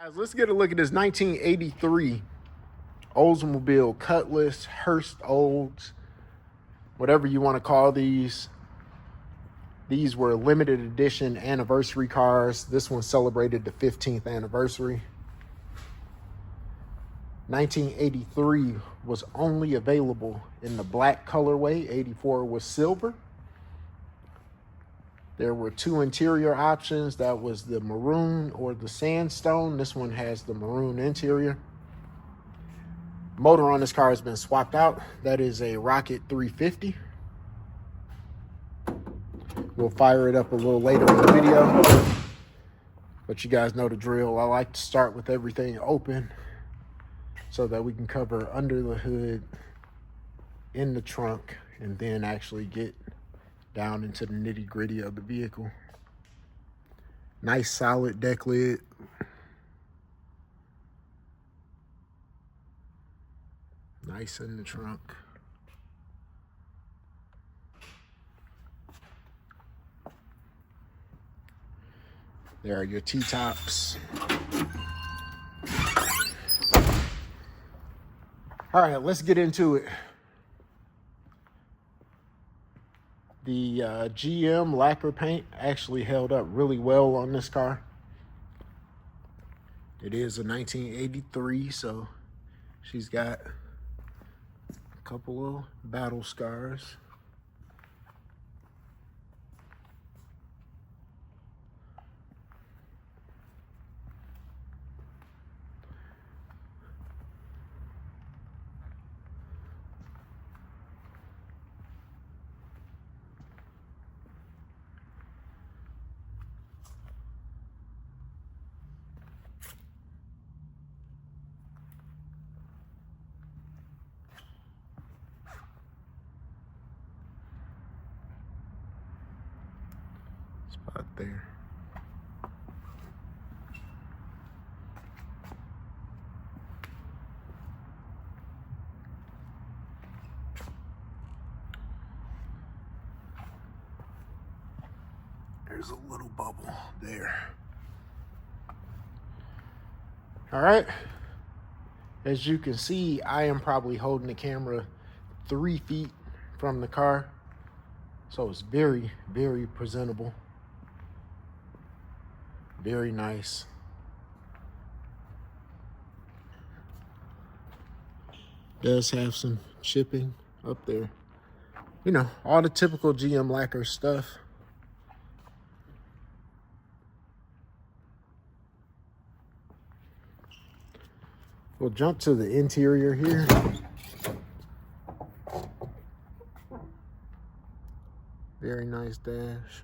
Guys, let's get a look at this 1983 Oldsmobile Cutlass, Hurst Olds, whatever you want to call these. These were limited edition anniversary cars. This one celebrated the 15th anniversary. 1983 was only available in the black colorway. 84 was silver. There were two interior options. That was the maroon or the sandstone. This one has the maroon interior. Motor on this car has been swapped out. That is a Rocket 350. We'll fire it up a little later in the video, but you guys know the drill. I like to start with everything open so that we can cover under the hood, in the trunk, and then actually get down into the nitty-gritty of the vehicle. Nice solid deck lid. Nice in the trunk. There are your T-tops. All right, let's get into it. The GM lacquer paint actually held up really well on this car. It is a 1983, so she's got a couple of battle scars. Spot there. There's a little bubble there. All right. As you can see, I am probably holding the camera 3 feet from the car. So it's very, very presentable. Very nice. Does have some chipping up there. You know, all the typical GM lacquer stuff. We'll jump to the interior here. Very nice dash.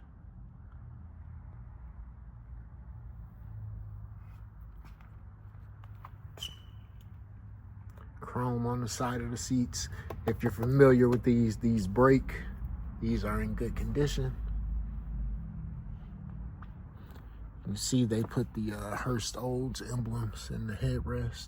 Chrome on the side of the seats. If you're familiar with these brake. These are in good condition. You see they put the Hurst Olds emblems in the headrest.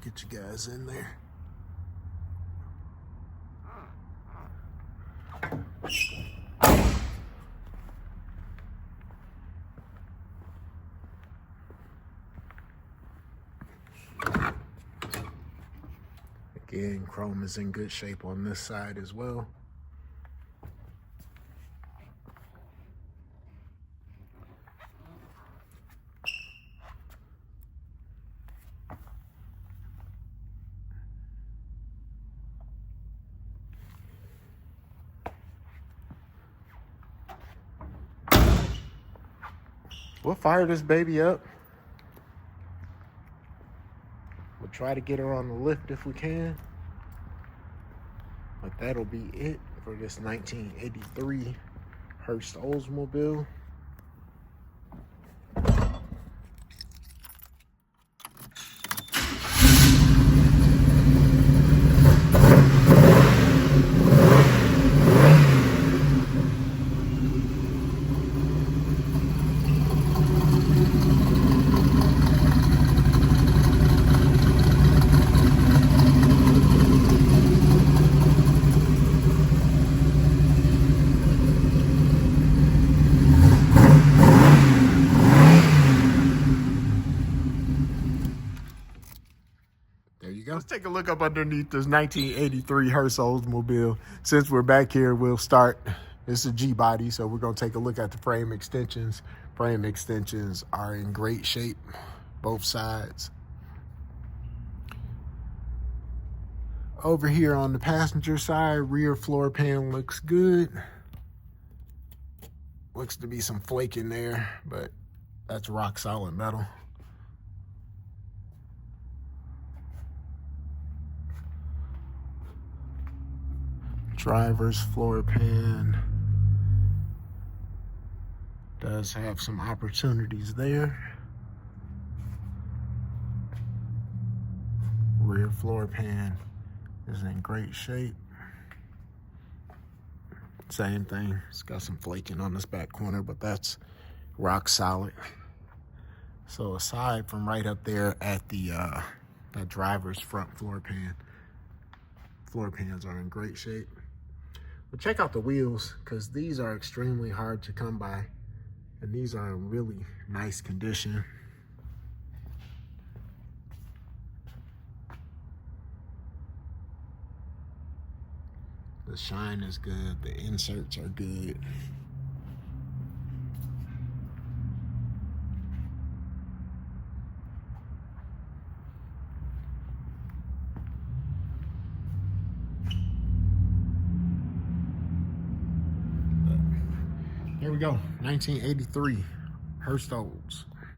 Get you guys in there. Again, chrome is in good shape on this side as well. We'll fire this baby up. We'll try to get her on the lift if we can. But that'll be it for this 1983 Hurst Oldsmobile. let's take a look up underneath this 1983 Hurst Oldsmobile. Since we're back here, we'll start. It's a G-body, so we're going to take a look at the frame extensions. Frame extensions are in great shape, both sides. Over here on the passenger side, rear floor pan looks good. Looks to be some flake in there, but that's rock solid metal. Driver's floor pan does have some opportunities there. Rear floor pan is in great shape. Same thing, it's got some flaking on this back corner, but that's rock solid. So aside from right up there at the that driver's front floor pans are in great shape. But check out the wheels, because these are extremely hard to come by, and these are in really nice condition. The shine is good, the inserts are good. Here we go, 1983 Hurst Olds.